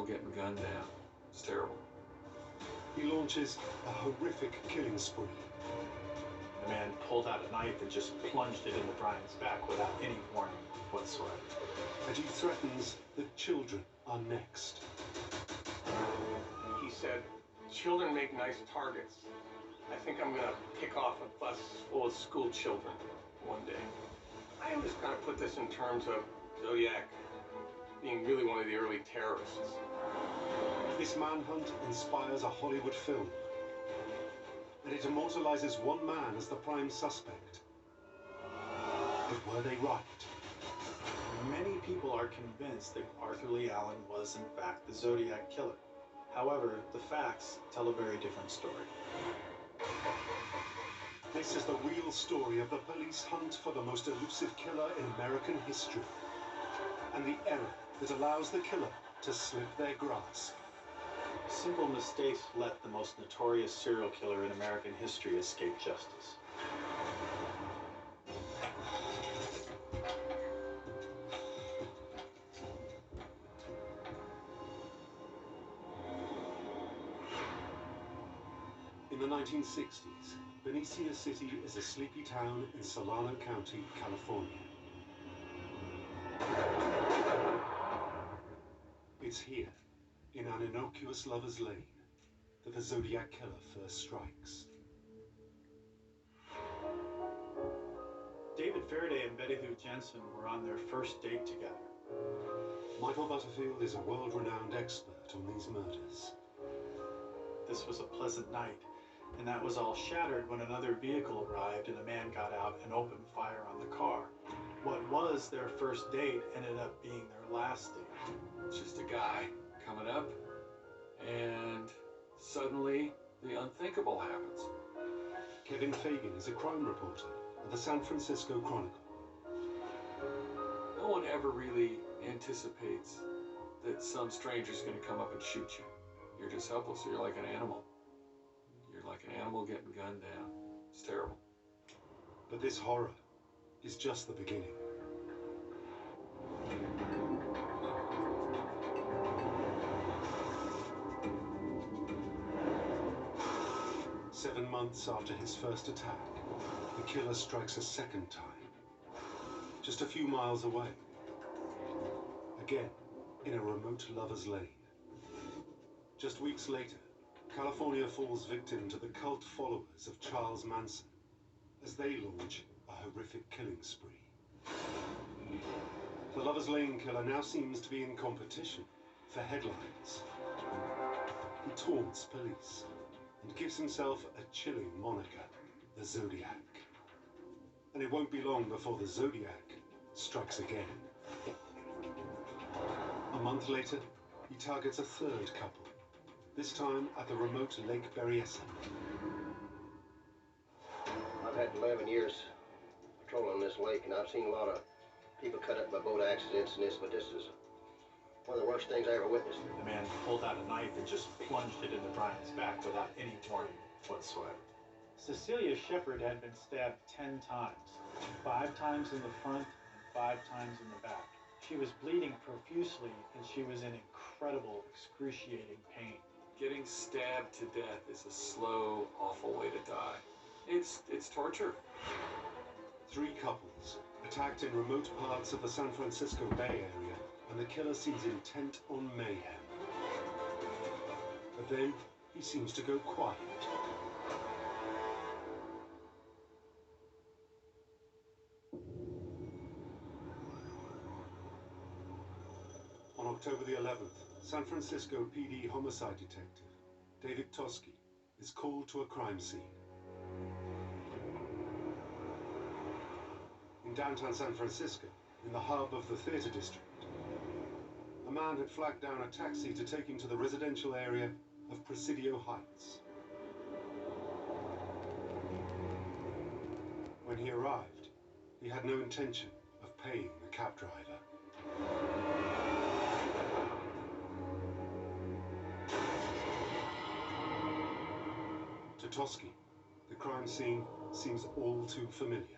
getting gunned down. It's terrible. He launches a horrific killing spree. The man pulled out a knife and just plunged it into Brian's back without any warning whatsoever. And he threatens that children are next. He said, "Children make nice targets. I think I'm gonna pick off a bus full of school children one day." I always kind of put this in terms of Zodiac being really one of the early terrorists. This manhunt inspires a Hollywood film, and it immortalizes one man as the prime suspect. But were they right? Many people are convinced that Arthur Lee Allen was in fact the Zodiac killer. However, the facts tell a very different story. This is the real story of the police hunt for the most elusive killer in American history, and the error that allows the killer to slip their grasp. Simple mistakes let the most notorious serial killer in American history escape justice. In the 1960s, Benicia City is a sleepy town in Solano County, California. It's here, in an innocuous lover's lane, that the Zodiac killer first strikes. David Faraday and Betty Lou Jensen were on their first date together. Michael Butterfield is a world-renowned expert on these murders. This was a pleasant night, and that was all shattered when another vehicle arrived and a man got out and opened fire on the car. What was their first date ended up being their last date. It's just a guy coming up, and suddenly the unthinkable happens. Kevin Fagan is a crime reporter at the San Francisco Chronicle. No one ever really anticipates that some stranger's going to come up and shoot you. You're just helpless. You're like an animal. You're like an animal getting gunned down. It's terrible. But this horror is just the beginning. Seven months after his first attack, the killer strikes a second time, just a few miles away. Again, in a remote lover's lane. Just weeks later, California falls victim to the cult followers of Charles Manson as they launch a horrific killing spree. The Lover's Lane killer now seems to be in competition for headlines. He taunts police and gives himself a chilling moniker, the Zodiac. And it won't be long before the Zodiac strikes again. A month later, he targets a third couple, this time at the remote Lake Berryessa. I've had 11 years patrolling this lake, and I've seen a lot of people cut up by boat accidents and this, but this is one of the worst things I ever witnessed. The man pulled out a knife and just plunged it into Brian's back without any warning whatsoever. Cecilia Shepard had been stabbed 10 times, 5 times in the front and 5 times in the back. She was bleeding profusely, and she was in incredible, excruciating pain. Getting stabbed to death is a slow, awful way to die. It's torture. 3 couples attacked in remote parts of the San Francisco Bay Area, and the killer seems intent on mayhem. But then he seems to go quiet. On October the 11th, San Francisco PD homicide detective David Toschi is called to a crime scene. In downtown San Francisco, in the hub of the theater district, a man had flagged down a taxi to take him to the residential area of Presidio Heights. When he arrived, he had no intention of paying the cab driver. To Toschi, the crime scene seems all too familiar.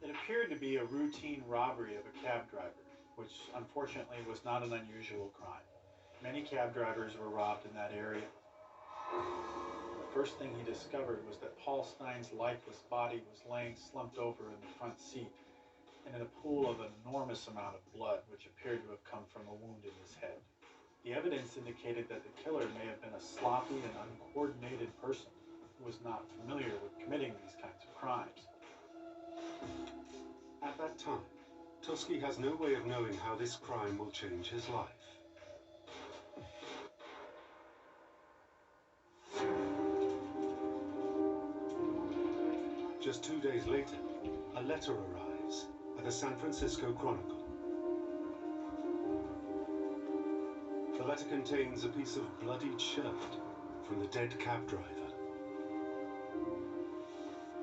It appeared to be a routine robbery of a cab driver. which unfortunately was not an unusual crime. Many cab drivers were robbed in that area. The first thing he discovered was that Paul Stein's lifeless body was laying slumped over in the front seat and in a pool of an enormous amount of blood, which appeared to have come from a wound in his head. The evidence indicated that the killer may have been a sloppy and uncoordinated person who was not familiar with committing these kinds of crimes. At that time, Toschi has no way of knowing how this crime will change his life. Just 2 days later, a letter arrives at the San Francisco Chronicle. The letter contains a piece of bloodied shirt from the dead cab driver.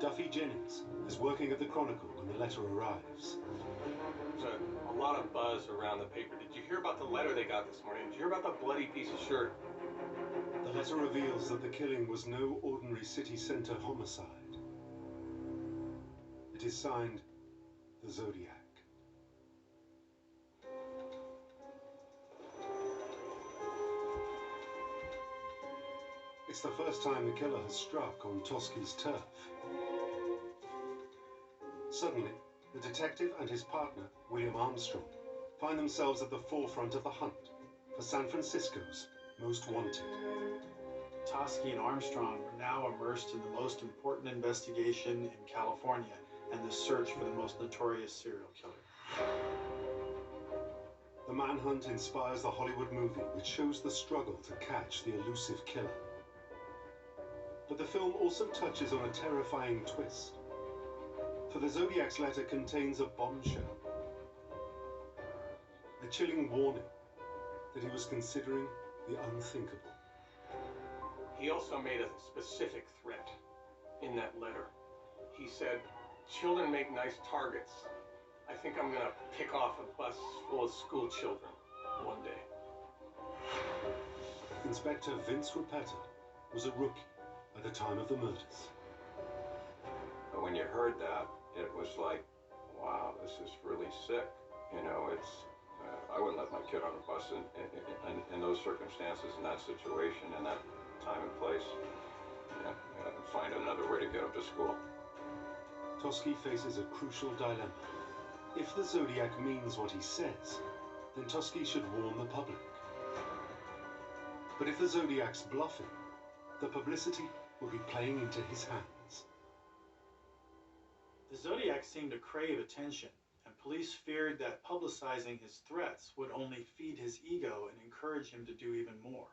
Duffy Jennings is working at the Chronicle when the letter arrives. There's a lot of buzz around the paper. Did you hear about the letter they got this morning? Did you hear about the bloody piece of shirt? The letter reveals that the killing was no ordinary city center homicide. It is signed the Zodiac. It's the first time the killer has struck on Toschi's turf. Suddenly, the detective and his partner, William Armstrong, find themselves at the forefront of the hunt for San Francisco's most wanted. Toschi and Armstrong were now immersed in the most important investigation in California and the search for the most notorious serial killer. The manhunt inspires the Hollywood movie, which shows the struggle to catch the elusive killer. But the film also touches on a terrifying twist. For the Zodiac's letter contains a bombshell. A chilling warning that he was considering the unthinkable. He also made a specific threat in that letter. He said, "Children make nice targets. I think I'm gonna pick off a bus full of school children one day." Inspector Vince Rupetta was a rookie at the time of the murders. But when you heard that, it was like, wow, this is really sick. You know, I wouldn't let my kid on a bus in those circumstances, in that situation, in that time and place. Find another way to get him to school. Toschi faces a crucial dilemma. If the Zodiac means what he says, then Toschi should warn the public. But if the Zodiac's bluffing, the publicity will be playing into his hands. The Zodiac seemed to crave attention, and police feared that publicizing his threats would only feed his ego and encourage him to do even more.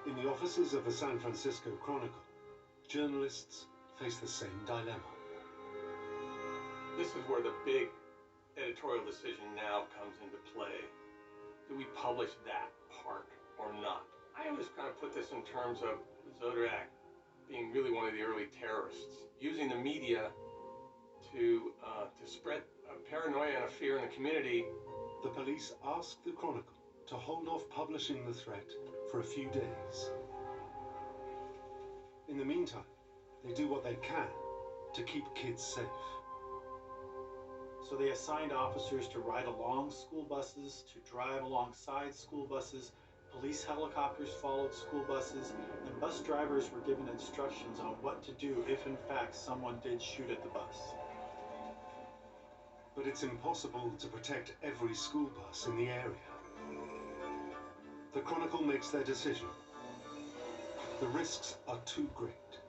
In the offices of the San Francisco Chronicle, journalists face the same dilemma. This is where the big editorial decision now comes into play. Do we publish that part or not? I always kind of put this in terms of Zodiac being really one of the early terrorists, using the media to spread a paranoia and a fear in the community. The police asked the Chronicle to hold off publishing the threat for a few days. In the meantime, they do what they can to keep kids safe. So they assigned officers to ride along school buses, to drive alongside school buses. Police helicopters followed school buses, and bus drivers were given instructions on what to do if in fact someone did shoot at the bus. But it's impossible to protect every school bus in the area. The Chronicle makes their decision. The risks are too great.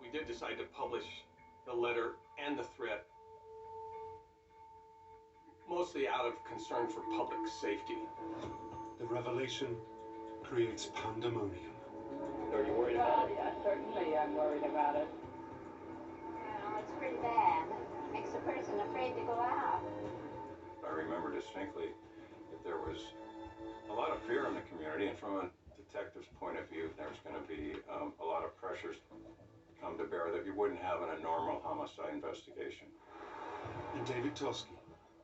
We did decide to publish the letter and the threat, mostly out of concern for public safety. The revelation creates pandemonium. Are you worried about it? Yeah, certainly I'm worried about it. Well, it's pretty bad. Makes a person afraid to go out. I remember distinctly that there was a lot of fear in the community, and from a detective's point of view, there's going to be a lot of pressures come to bear that you wouldn't have in a normal homicide investigation. And David Toschi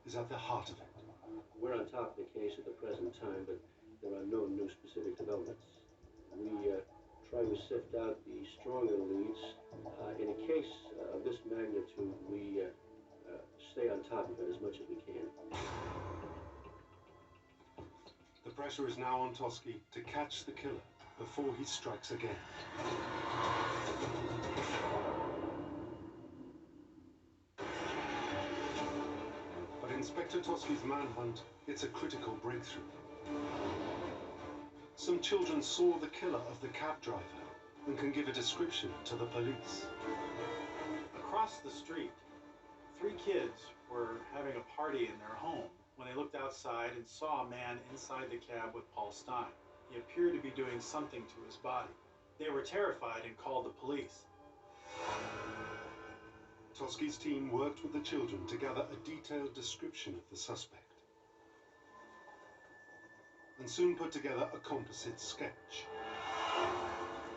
is at the heart of it. We're on top of the case at the present time, but there are no new specific developments. We try to sift out the stronger leads. In a case of this magnitude, we stay on top of it as much as we can. pressure is now on Toski to catch the killer before he strikes again. But Inspector Toski's manhunt gets a critical breakthrough. Some children saw the killer of the cab driver and can give a description to the police. Across the street, 3 kids were having a party in their home when they looked outside and saw a man inside the cab with Paul Stein. He appeared to be doing something to his body. They were terrified and called the police. Toski's team worked with the children to gather a detailed description of the suspect, and soon put together a composite sketch.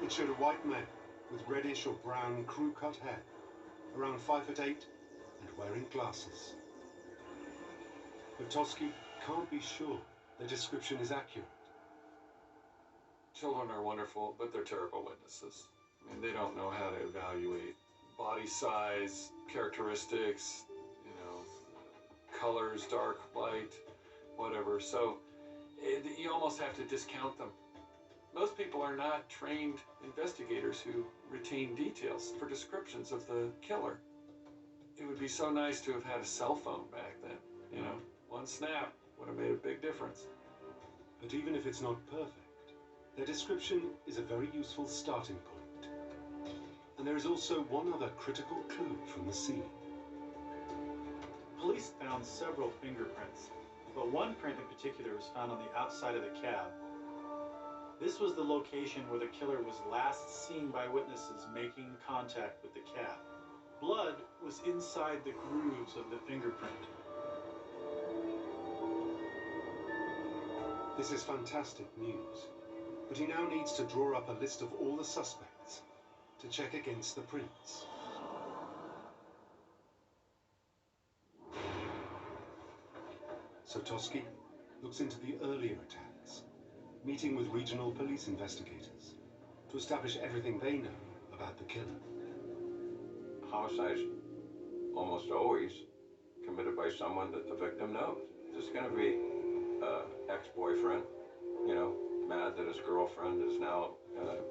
It showed a white man with reddish or brown crew-cut hair, around 5'8", and wearing glasses. But Toski can't be sure the description is accurate. Children are wonderful, but they're terrible witnesses. I mean, they don't know how to evaluate body size, characteristics, colors, dark, light, whatever. So you almost have to discount them. Most people are not trained investigators who retain details for descriptions of the killer. It would be so nice to have had a cell phone back then, One snap would have made a big difference. But even if it's not perfect, their description is a very useful starting point. And there is also one other critical clue from the scene. Police found several fingerprints, but one print in particular was found on the outside of the cab. This was the location where the killer was last seen by witnesses making contact with the cab. Blood was inside the grooves of the fingerprint. This is fantastic news, but he now needs to draw up a list of all the suspects to check against the prints. So Toski looks into the earlier attacks, meeting with regional police investigators to establish everything they know about the killer. Homicide's almost always committed by someone that the victim knows. There's going to be ex-boyfriend, mad that his girlfriend is now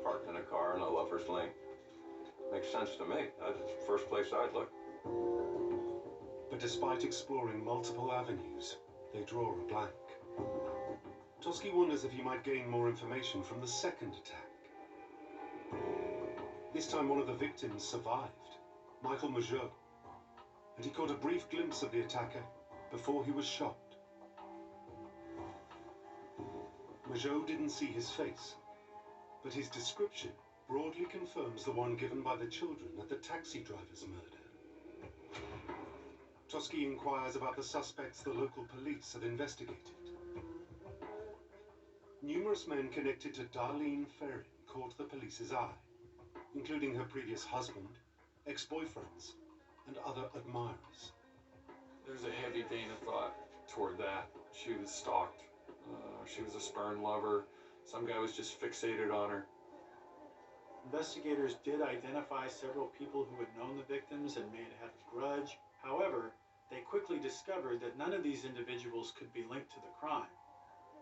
parked in a car in a lover's lane. Makes sense to me. That's the first place I'd look. But despite exploring multiple avenues, they draw a blank. Toski wonders if he might gain more information from the second attack. This time one of the victims survived, Michael Majot, and he caught a brief glimpse of the attacker before he was shot. Majot didn't see his face, but his description broadly confirms the one given by the children at the taxi driver's murder. Toski inquires about the suspects the local police have investigated. Numerous men connected to Darlene Ferrin caught the police's eye, including her previous husband, ex-boyfriends, and other admirers. There's a heavy vein of thought toward that. She was stalked. She was a spurn lover. Some guy was just fixated on her. Investigators did identify several people who had known the victims and may have had a grudge. However, they quickly discovered that none of these individuals could be linked to the crime.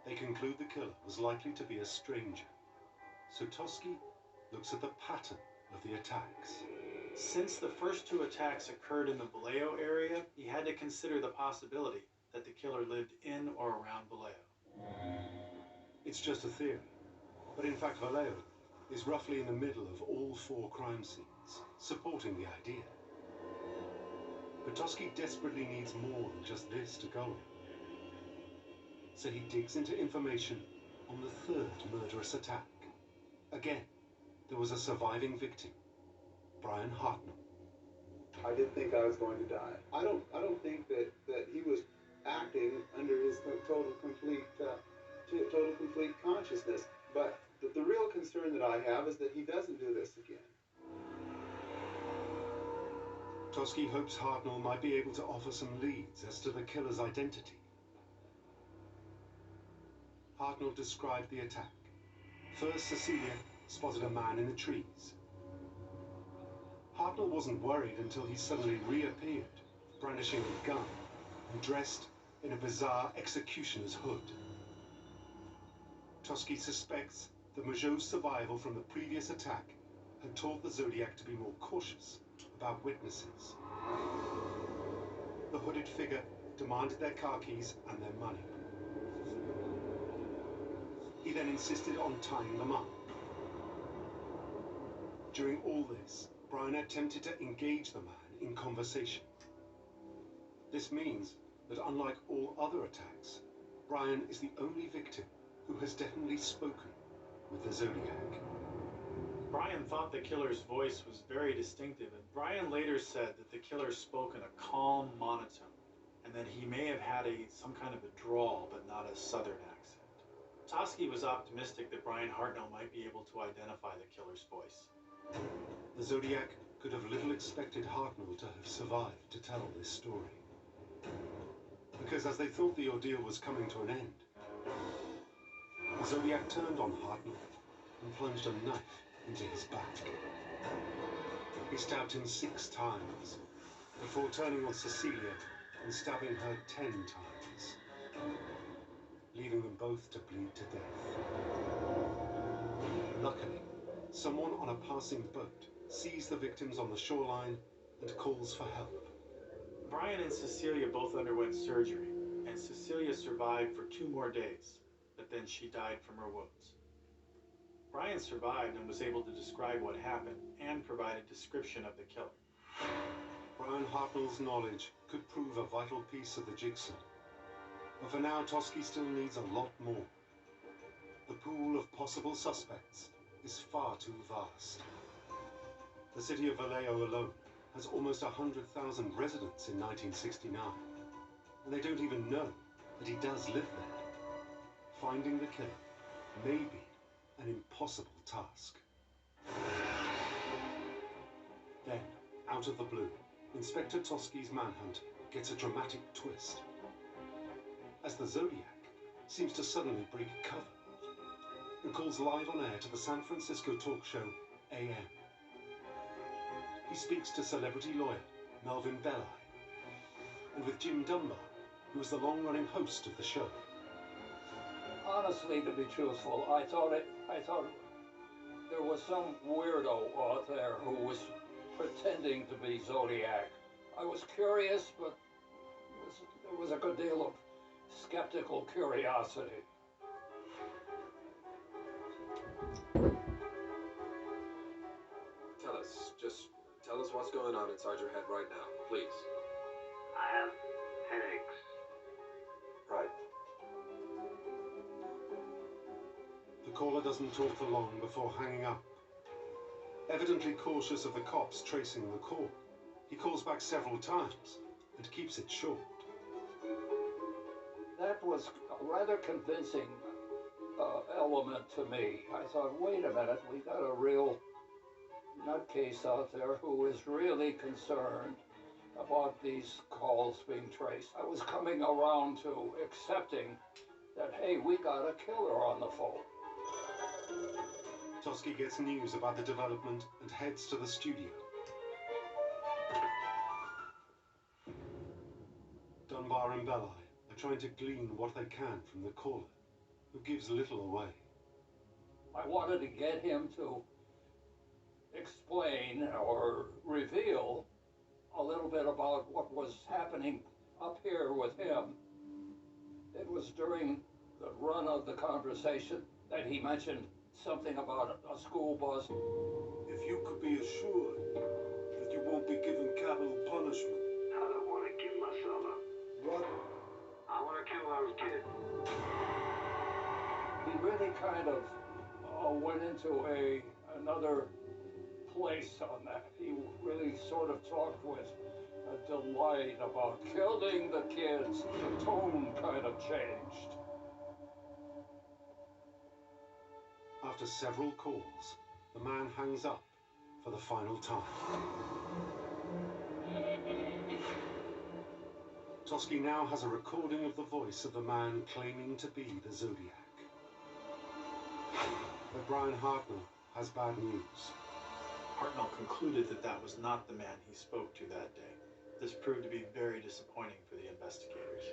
They conclude the killer was likely to be a stranger. So Toski looks at the pattern of the attacks. Since the first 2 attacks occurred in the Vallejo area, he had to consider the possibility that the killer lived in or around Vallejo. It's just a theory, but in fact Vallejo is roughly in the middle of all 4 crime scenes, supporting the idea. But Toski desperately needs more than just this to go on. So he digs into information on the 3rd murderous attack. Again, there was a surviving victim, Brian Hartnell. I did think I was going to die. I don't think that he was acting under his total complete consciousness. But the real concern that I have is that he doesn't do this again. Toski hopes Hartnell might be able to offer some leads as to the killer's identity. Hartnell described the attack. First, Cecilia spotted a man in the trees. Hartnell wasn't worried until he suddenly reappeared, brandishing a gun and dressed in a bizarre executioner's hood. Toschi suspects that Majot's survival from the previous attack had taught the Zodiac to be more cautious about witnesses. The hooded figure demanded their car keys and their money. He then insisted on tying them up. During all this, Brian attempted to engage the man in conversation. This means that unlike all other attacks, Brian is the only victim who has definitely spoken with the Zodiac. Brian thought the killer's voice was very distinctive, and Brian later said that the killer spoke in a calm monotone, and that he may have had some kind of a drawl, but not a southern accent. Toschi was optimistic that Brian Hartnell might be able to identify the killer's voice. The Zodiac could have little expected Hartnell to have survived to tell this story. Because as they thought the ordeal was coming to an end, the Zodiac turned on Hartnell and plunged a knife into his back. He stabbed him 6 times, before turning on Cecilia and stabbing her 10 times, leaving them both to bleed to death. Luckily, someone on a passing boat sees the victims on the shoreline and calls for help. Brian and Cecilia both underwent surgery, and Cecilia survived for 2 more days, but then she died from her wounds. Brian survived and was able to describe what happened and provide a description of the killer. Brian Hartnell's knowledge could prove a vital piece of the jigsaw. But for now, Toschi still needs a lot more. The pool of possible suspects is far too vast. The city of Vallejo alone has almost 100,000 residents in 1969, and they don't even know that he does live there. Finding the killer may be an impossible task. Then, out of the blue, Inspector Toschi's manhunt gets a dramatic twist, as the Zodiac seems to suddenly break cover and calls live on air to the San Francisco talk show AM. He speaks to celebrity lawyer Melvin Belli, and with Jim Dunbar, who is the long-running host of the show. Honestly, to be truthful, I thought there was some weirdo out there who was pretending to be Zodiac. I was curious, but there was a good deal of skeptical curiosity. Just tell us what's going on inside your head right now, please. I have headaches. Right. The caller doesn't talk for long before hanging up. Evidently cautious of the cops tracing the call, he calls back several times and keeps it short. That was a rather convincing element to me. I thought, wait a minute, we got a real nutcase out there who is really concerned about these calls being traced. I was coming around to accepting that, hey, we got a killer on the phone. Toschi gets news about the development and heads to the studio. Dunbar and Belli are trying to glean what they can from the caller, who gives little away. I wanted to get him to explain or reveal a little bit about what was happening up here with him. It was during the run of the conversation that he mentioned something about a school bus. If you could be assured that you won't be given capital punishment. I don't want to give myself up. What? I want to kill those kids. He really kind of went into another place on that. He really sort of talked with a delight about killing the kids. The tone kind of changed. After several calls, the man hangs up for the final time. Toschi now has a recording of the voice of the man claiming to be the Zodiac. But Brian Hartnell has bad news. Hartnell concluded that that was not the man he spoke to that day. This proved to be very disappointing for the investigators.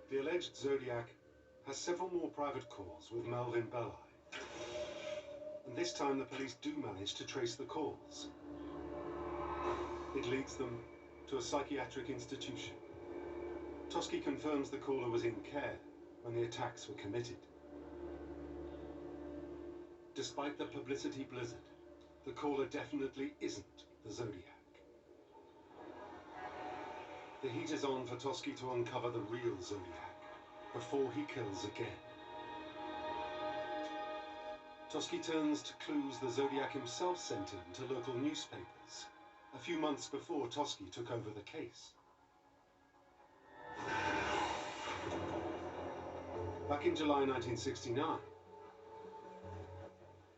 The alleged Zodiac has several more private calls with Melvin Belli. And this time the police do manage to trace the calls. It leads them to a psychiatric institution. Toschi confirms the caller was in care when the attacks were committed. Despite the publicity blizzard, the caller definitely isn't the Zodiac. The heat is on for Toschi to uncover the real Zodiac before he kills again. Toschi turns to clues the Zodiac himself sent in to local newspapers a few months before Toschi took over the case. Back in July 1969,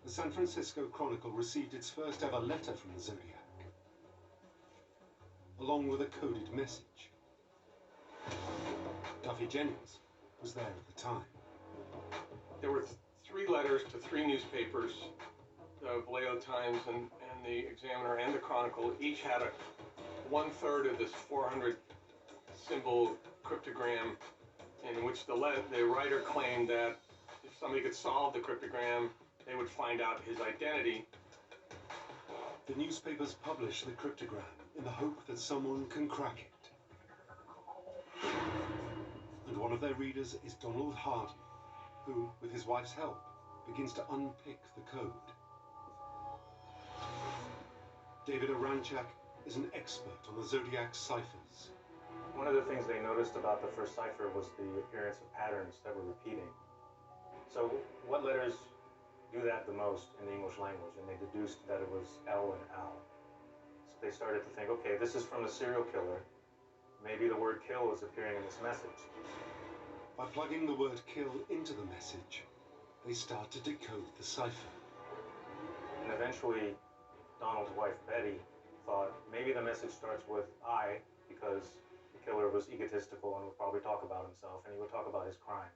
the San Francisco Chronicle received its first ever letter from the Zodiac, along with a coded message. Duffy Jennings was there at the time. There were three letters to three newspapers, the Vallejo Times and the Examiner and the Chronicle. Each had a 1/3 of this 400 symbol cryptogram, in which the writer claimed that if somebody could solve the cryptogram, they would find out his identity. The newspapers publish the cryptogram in the hope that someone can crack it. And one of their readers is Donald Hardy, who, with his wife's help, begins to unpick the code. David Aranchak is an expert on the Zodiac ciphers. One of the things they noticed about the first cipher was the appearance of patterns that were repeating. So what letters do that the most in the English language? And they deduced that it was L and L. So they started to think, okay, this is from a serial killer. Maybe the word kill is appearing in this message. By plugging the word kill into the message, they start to decode the cipher. And eventually, Donald's wife, Betty, thought maybe the message starts with I, because the killer was egotistical and would probably talk about himself, and he would talk about his crimes.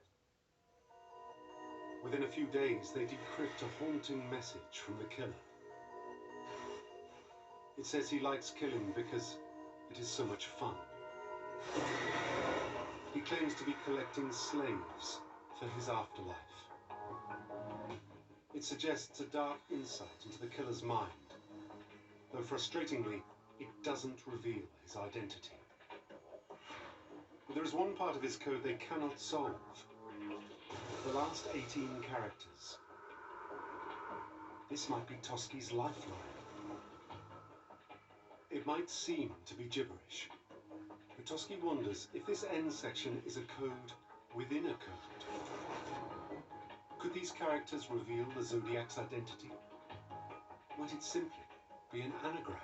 Within a few days, they decrypt a haunting message from the killer. It says he likes killing because it is so much fun. He claims to be collecting slaves for his afterlife. It suggests a dark insight into the killer's mind, though frustratingly, it doesn't reveal his identity. But there is one part of his code they cannot solve. The last 18 characters. This might be Toschi's lifeline. It might seem to be gibberish, but Toschi wonders if this end section is a code within a code. Could these characters reveal the Zodiac's identity? Might it simply be an anagram?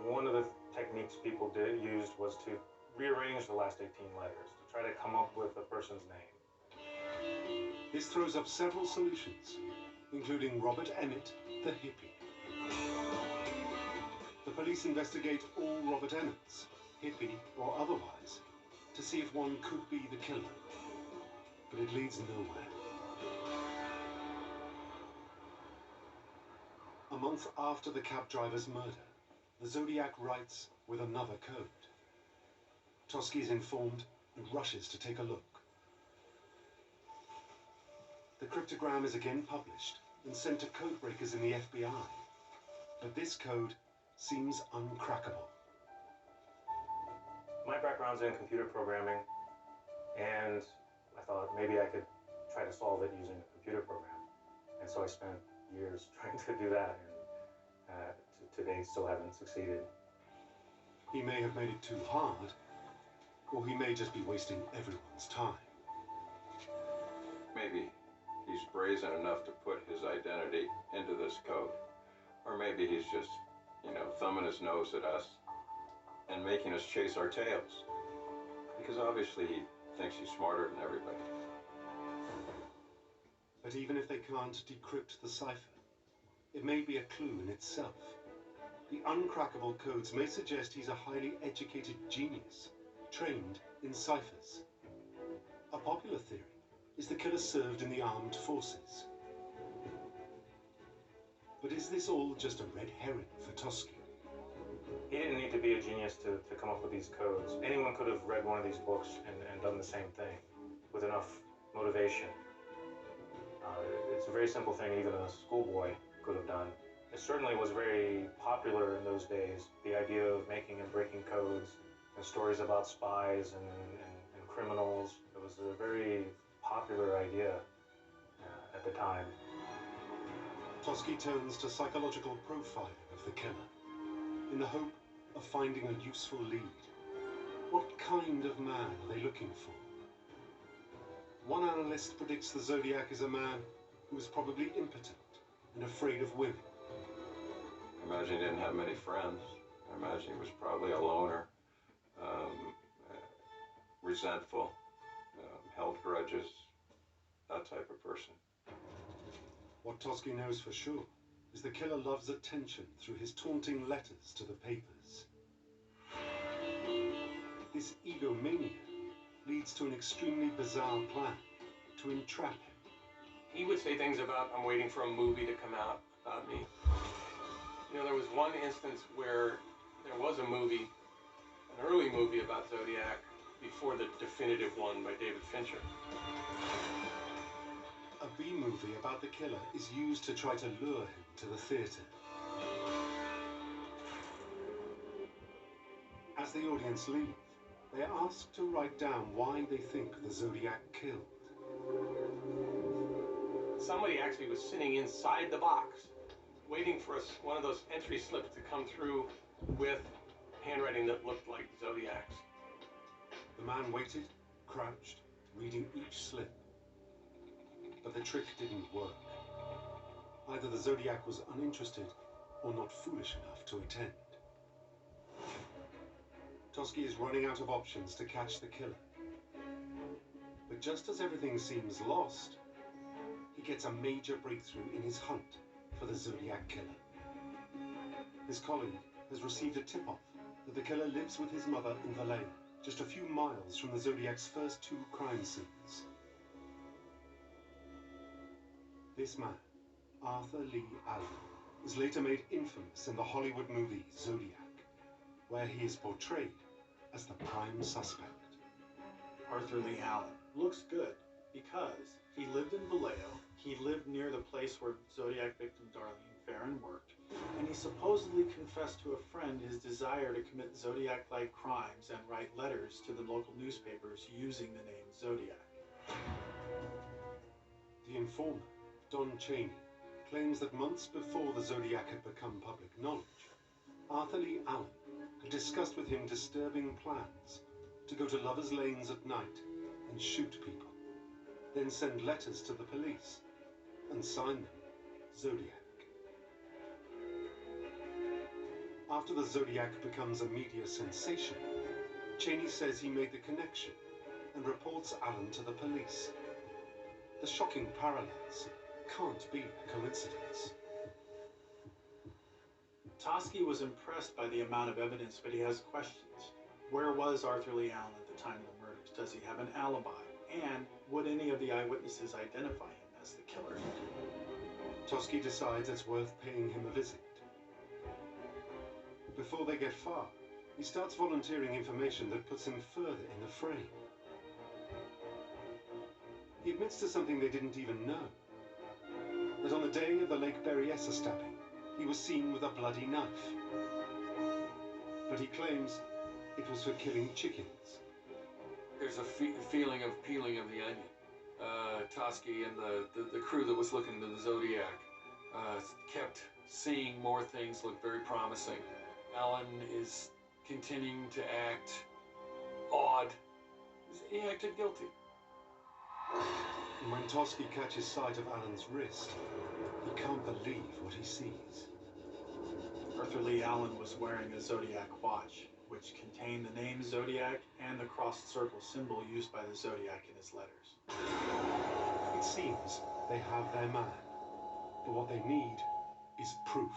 One of the techniques people used was to rearrange the last 18 letters to try to come up with a person's name. This throws up several solutions, including Robert Emmett, the hippie. The police investigate all Robert Emmets, hippie or otherwise, to see if one could be the killer. But it leads nowhere. A month after the cab driver's murder, the Zodiac writes with another code. Toschi is informed and rushes to take a look. The cryptogram is again published and sent to codebreakers in the FBI. But this code seems uncrackable. My background's in computer programming, and I thought maybe I could try to solve it using a computer program. And so I spent years trying to do that, and to date still haven't succeeded. He may have made it too hard, or he may just be wasting everyone's time. Maybe he's brazen enough to put his identity into this code. Or maybe he's just, thumbing his nose at us and making us chase our tails. Because obviously he thinks he's smarter than everybody. But even if they can't decrypt the cipher, it may be a clue in itself. The uncrackable codes may suggest he's a highly educated genius, trained in ciphers. A popular theory is the killer served in the armed forces. But is this all just a red herring for Toschi? He didn't need to be a genius to come up with these codes. Anyone could have read one of these books and done the same thing. with enough motivation. It's a very simple thing even a schoolboy could have done. It certainly was very popular in those days, the idea of making and breaking codes and stories about spies and criminals. It was a very popular idea at the time. Toschi turns to psychological profiling of the killer in the hope of finding a useful lead. What kind of man are they looking for? One analyst predicts the Zodiac is a man who is probably impotent and afraid of women. I imagine he didn't have many friends. I imagine he was probably a loner, resentful, held grudges, that type of person. What Toschi knows for sure is the killer loves attention through his taunting letters to the papers. This egomania leads to an extremely bizarre plan to entrap him. He would say things about, I'm waiting for a movie to come out about me. You know, there was one instance where there was a movie, an early movie about Zodiac, before the definitive one by David Fincher. A B-movie about the killer is used to try to lure him to the theatre. As the audience leave, they are asked to write down why they think the Zodiac killed. Somebody actually was sitting inside the box, waiting for one of those entry slips to come through with handwriting that looked like Zodiac's. The man waited, crouched, reading each slip. But the trick didn't work. Either the Zodiac was uninterested or not foolish enough to attend. Toschi is running out of options to catch the killer. But just as everything seems lost, he gets a major breakthrough in his hunt for the Zodiac killer. His colleague has received a tip-off that the killer lives with his mother in the lane, just a few miles from the Zodiac's first 2 crime scenes. This man, Arthur Lee Allen, is later made infamous in the Hollywood movie Zodiac, where he is portrayed as the prime suspect. Arthur Lee Allen looks good because he lived in Vallejo, he lived near the place where Zodiac victim Darlene Ferrin worked, and he supposedly confessed to a friend his desire to commit Zodiac-like crimes and write letters to the local newspapers using the name Zodiac. The informer, Don Cheney, claims that months before the Zodiac had become public knowledge, Arthur Lee Allen had discussed with him disturbing plans to go to lovers' lanes at night and shoot people, then send letters to the police and sign them Zodiac. After the Zodiac becomes a media sensation, Cheney says he made the connection and reports Allen to the police. The shocking parallels can't be a coincidence. Toschi was impressed by the amount of evidence, but he has questions. Where was Arthur Lee Allen at the time of the murders? Does he have an alibi? And would any of the eyewitnesses identify him as the killer? Toschi decides it's worth paying him a visit. Before they get far, he starts volunteering information that puts him further in the frame. He admits to something they didn't even know. That on the day of the Lake Berryessa stabbing, he was seen with a bloody knife. But he claims it was for killing chickens. There's a feeling of peeling of the onion. Toschi and the crew that was looking into the Zodiac kept seeing more things look very promising. Allen is continuing to act odd. He acted guilty. And when Toschi catches sight of Allen's wrist, he can't believe what he sees. Arthur Lee Allen was wearing a Zodiac watch, which contained the name Zodiac and the crossed circle symbol used by the Zodiac in his letters. It seems they have their man, but what they need is proof.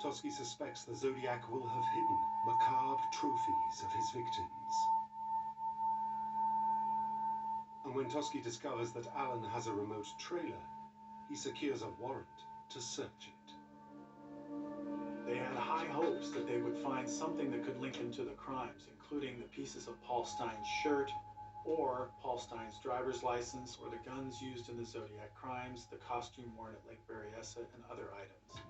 Toschi suspects the Zodiac will have hidden macabre trophies of his victims. And when Toschi discovers that Allen has a remote trailer, he secures a warrant to search it. They had high hopes that they would find something that could link him to the crimes, including the pieces of Paul Stine's shirt, or Paul Stine's driver's license, or the guns used in the Zodiac crimes, the costume worn at Lake Berryessa, and other items.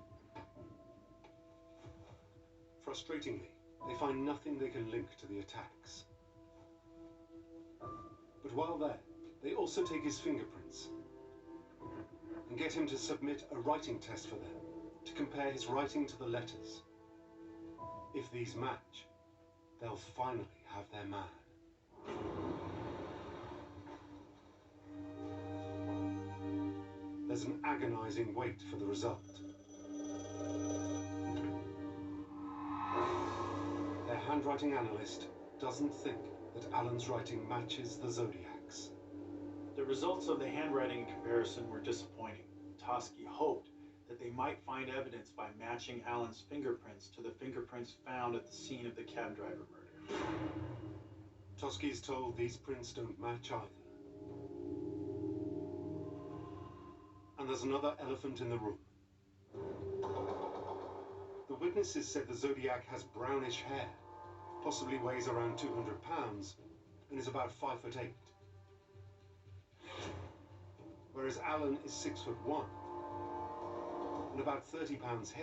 Frustratingly, they find nothing they can link to the attacks. But while there, they also take his fingerprints and get him to submit a writing test for them to compare his writing to the letters. If these match, they'll finally have their man. There's an agonizing wait for the result. Their handwriting analyst doesn't think that Alan's writing matches the Zodiac's. The results of the handwriting comparison were disappointing. Toschi hoped that they might find evidence by matching Alan's fingerprints to the fingerprints found at the scene of the cab driver murder. Toschi's told these prints don't match either. And there's another elephant in the room. The witnesses said the Zodiac has brownish hair, possibly weighs around 200 pounds, and is about 5'8". Whereas Alan is 6'1", and about 30 pounds heavier.